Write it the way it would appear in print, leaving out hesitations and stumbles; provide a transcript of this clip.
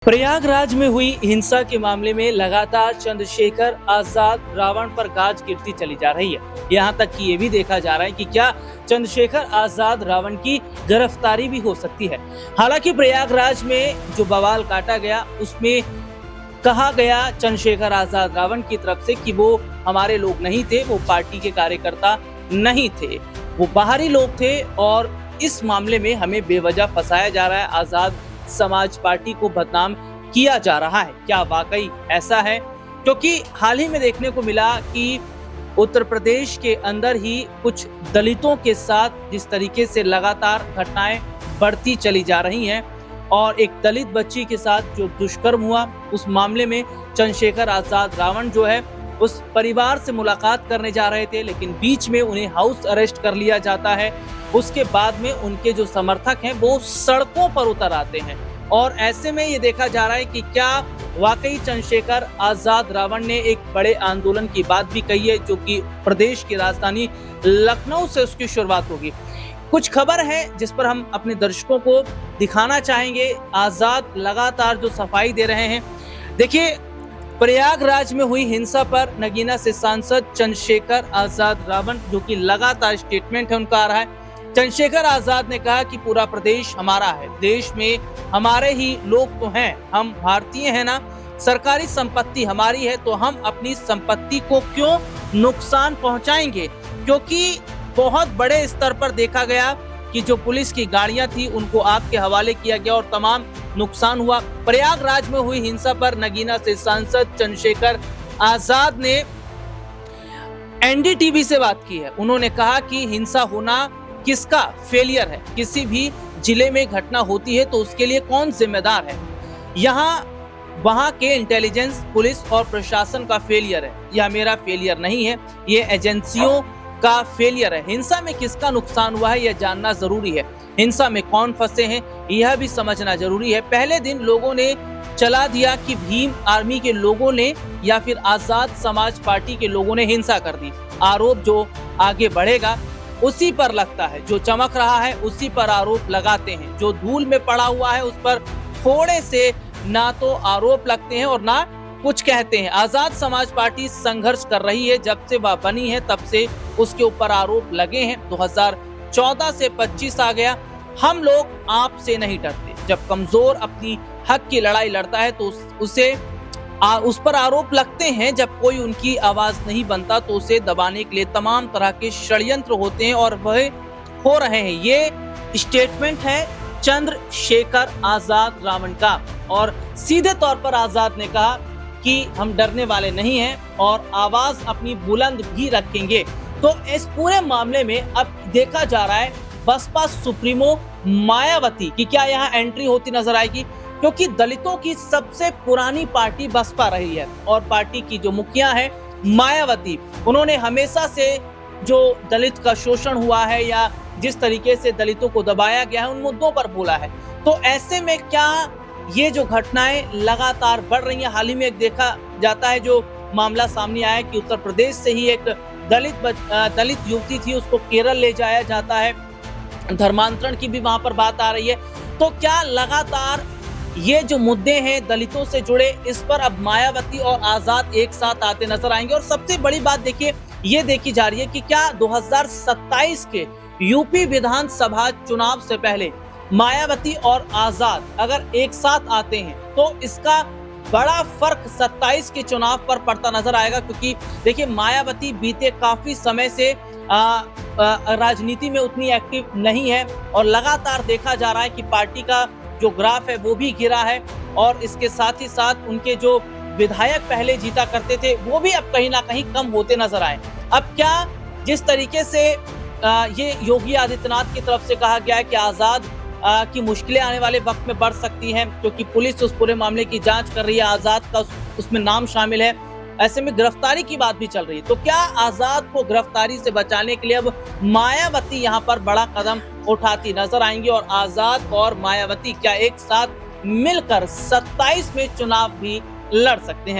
प्रयागराज में हुई हिंसा के मामले में लगातार चंद्रशेखर आजाद रावण पर गाज गिरती चली जा रही है। यहां तक कि ये भी देखा जा रहा है कि क्या चंद्रशेखर आजाद रावण की गिरफ्तारी भी हो सकती है। हालांकि प्रयागराज में जो बवाल काटा गया उसमें कहा गया चंद्रशेखर आजाद रावण की तरफ से कि वो हमारे लोग नहीं थे, वो पार्टी के कार्यकर्ता नहीं थे, वो बाहरी लोग थे और इस मामले में हमें बेवजह फंसाया जा रहा है, आजाद समाज पार्टी को बदनाम किया जा रहा है। क्या वाकई ऐसा है? क्योंकि हाल ही में देखने को मिला कि उत्तर प्रदेश के अंदर ही कुछ दलितों के साथ जिस तरीके से लगातार घटनाएं बढ़ती चली जा रही हैं और एक दलित बच्ची के साथ जो दुष्कर्म हुआ उस मामले में चंद्रशेखर आजाद रावण जो है उस परिवार से मुलाकात करने जा रहे थे, लेकिन बीच में उन्हें हाउस अरेस्ट कर लिया जाता है। उसके बाद में उनके जो समर्थक हैं वो सड़कों पर उतर आते हैं और ऐसे में ये देखा जा रहा है कि क्या वाकई चंद्रशेखर आजाद रावण ने एक बड़े आंदोलन की बात भी कही है, जो कि प्रदेश की राजधानी लखनऊ से उसकी शुरुआत होगी। कुछ खबर है जिस पर हम अपने दर्शकों को दिखाना चाहेंगे। आजाद लगातार जो सफाई दे रहे हैं, देखिए प्रयागराज में हुई हिंसा पर नगीना से सांसद चंद्रशेखर आजाद रावण जो कि लगातार स्टेटमेंट है उनका आ रहा है। चंद्रशेखर आजाद ने कहा कि पूरा प्रदेश हमारा है, देश में हमारे ही लोग तो हैं, हम भारतीय हैं ना, सरकारी संपत्ति हमारी है तो हम अपनी संपत्ति को क्यों नुकसान पहुंचाएंगे। क्योंकि बहुत बड़े स्तर पर देखा गया कि जो पुलिस की गाड़ियां थी उनको आग के हवाले किया गया और तमाम नुकसान हुआ। प्रयागराज में हुई हिंसा पर नगीना से सांसद चंद्रशेखर आजाद ने एनडीटीवी से बात की है। उन्होंने कहा कि हिंसा होना किसका फेलियर है, किसी भी जिले में घटना होती है तो उसके लिए कौन जिम्मेदार है। यहाँ वहां के इंटेलिजेंस, पुलिस और प्रशासन का फेलियर है। यह मेरा फेलियर नहीं है, ये एजेंसियों का फेलियर है। हिंसा में किसका नुकसान हुआ है यह जानना जरूरी है, हिंसा में कौन फंसे हैं यह भी समझना जरूरी है। पहले दिन लोगों ने चला दिया कि भीम आर्मी के लोगों ने या फिर आजाद समाज पार्टी के लोगों ने हिंसा कर दी। आरोप जो आगे बढ़ेगा उसी पर लगता है, जो चमक रहा है उसी पर आरोप लगाते हैं, जो धूल में पड़ा हुआ है उस पर थोड़े से ना तो आरोप लगते हैं और ना कुछ कहते हैं। आजाद समाज पार्टी संघर्ष कर रही है, जब से वह बनी है तब से उसके ऊपर आरोप लगे हैं। 2014 से 25 आ गया। हम लोग आपसे नहीं डरते, जब कमजोर अपनी हक की लड़ाई लड़ता है तो उस पर आरोप लगते हैं, जब कोई उनकी आवाज नहीं बनता तो उसे दबाने के लिए तमाम तरह के षड्यंत्र होते हैं और वह हो रहे हैं। ये स्टेटमेंट है चंद्रशेखर आजाद रावण का और सीधे तौर पर आजाद ने कहा कि हम डरने वाले नहीं हैं और आवाज अपनी बुलंद भी रखेंगे। तो इस पूरे मामले में अब देखा जा रहा है बसपा सुप्रीमो मायावती की क्या यहाँ एंट्री होती नजर आएगी, क्योंकि दलितों की सबसे पुरानी पार्टी बसपा रही है और पार्टी की जो मुखिया है मायावती, उन्होंने हमेशा से जो दलित का शोषण हुआ है या जिस तरीके से दलितों को दबाया गया है उन मुद्दों पर बोला है। तो ऐसे में क्या ये जो घटनाएं लगातार बढ़ रही हैं, हाल ही में एक देखा जाता है जो मामला सामने आया कि उत्तर प्रदेश से ही एक दलित युवती थी, उसको केरल ले जाया जाता है, धर्मांतरण की भी वहां पर बात आ रही है। तो क्या लगातार ये जो मुद्दे हैं दलितों से जुड़े, इस पर अब मायावती और आजाद एक साथ आते नजर आएंगे। और सबसे बड़ी बात देखिए ये देखी जा रही है कि क्या 2027 के यूपी विधानसभा चुनाव से पहले मायावती और आजाद अगर एक साथ आते हैं तो इसका बड़ा फर्क 27 के चुनाव पर पड़ता नजर आएगा। क्योंकि देखिए मायावती बीते काफी समय से राजनीति में उतनी एक्टिव नहीं है और लगातार देखा जा रहा है कि पार्टी का जो ग्राफ है वो भी गिरा है और इसके साथ ही साथ उनके जो विधायक पहले जीता करते थे वो भी अब कहीं ना कहीं कम होते नजर आए। अब क्या जिस तरीके से ये योगी आदित्यनाथ की तरफ से कहा गया है कि आजाद की मुश्किलें आने वाले वक्त में बढ़ सकती हैं, क्योंकि पुलिस उस पूरे मामले की जांच कर रही है, आजाद का उसमें नाम शामिल है, ऐसे में गिरफ्तारी की बात भी चल रही है। तो क्या आजाद को गिरफ्तारी से बचाने के लिए अब मायावती यहाँ पर बड़ा कदम उठाती नजर आएंगी और आजाद और मायावती क्या एक साथ मिलकर 27 में चुनाव भी लड़ सकते हैं?